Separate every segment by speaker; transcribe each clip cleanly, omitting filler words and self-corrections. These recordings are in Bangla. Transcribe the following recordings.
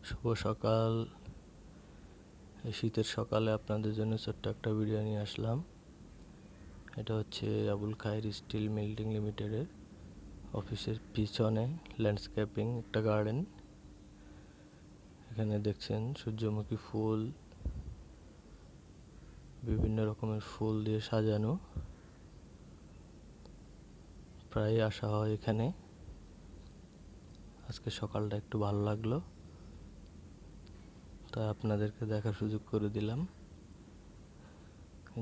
Speaker 1: শুভ সকাল। এই শীতের সকালে আপনাদের জন্য ছোট্ট একটা ভিডিও নিয়ে আসলাম। এটা হচ্ছে আবুল খায়ের স্টিল মিল্ডিং লিমিটেডের অফিসের পিছনে ল্যান্ডস্কেপিং একটা গার্ডেন। এখানে দেখছেন সূর্যমুখী ফুল, বিভিন্ন রকমের ফুল দিয়ে সাজানো। প্রায় আসা হয় এখানে। আজকে সকালটা একটু ভালো লাগলো, তাই আপনাদেরকে দেখার সুযোগ করে দিলাম।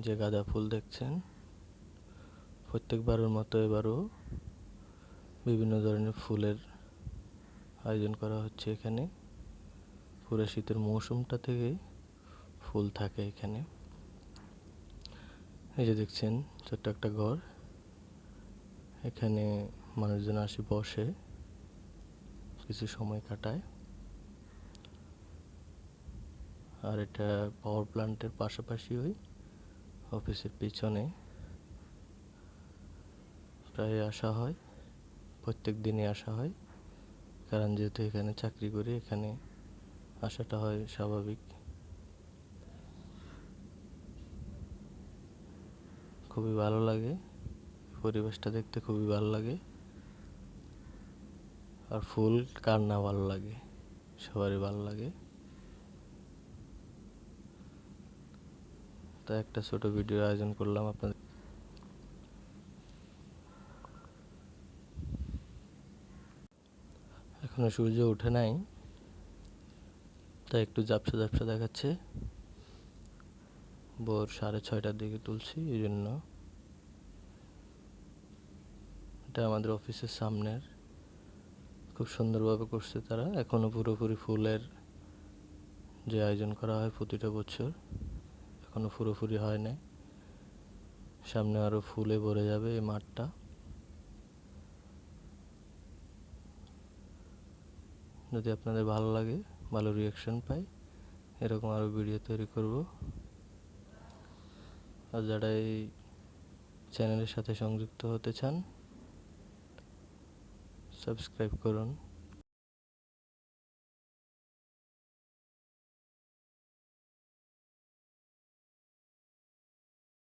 Speaker 1: যে গাঁদা ফুল দেখছেন, প্রত্যেকবারের মতো এবারও বিভিন্ন ধরনের ফুলের আয়োজন করা হচ্ছে এখানে। পুরো শীতের মৌসুমটা থেকে ফুল থাকে এখানে। এই যে দেখছেন ছোট্ট একটা ঘর, এখানে মানুষজন আসে বসে, কিছু সময় কাটায়। আর এটা পাওয়ার প্ল্যান্টের পাশাপাশি ওই অফিসের পিছনে প্রায় আসা হয়, প্রত্যেক দিনই আসা হয়, কারণ যেহেতু এখানে চাকরি করি এখানে আসাটা হয় স্বাভাবিক। খুবই ভালো লাগে, পরিবেশটা দেখতে খুবই ভালো লাগে। আর ফুল কার না ভালো লাগে, সবারই ভালো লাগে। তাই একটা ছোট ভিডিও আয়োজন করলাম আপনাদের। এখনো সূর্য ওঠে নাই, তাই একটু ঝাপসা ঝাপসা দেখাচ্ছে। ভোর 6:30টার দিকে তুলছি, এই জন্য। এটা আমাদের অফিসের সামনের, খুব সুন্দরভাবে করছে তারা। এখনো পুরোপুরি ফুলের যে আয়োজন করা হয় প্রতিটা বছর, এখনো পুরোপুরি হয় নাই। সামনে আরো ফুলে ভরে যাবে এই মাঠটা। যদি আপনাদের ভালো লাগে, ভালো রিয়াকশন পাই, এরকম আরো ভিডিও তৈরি করব। আর যারা এই চ্যানেলের সাথে সংযুক্ত হতে চান, সাবস্ক্রাইব করুন।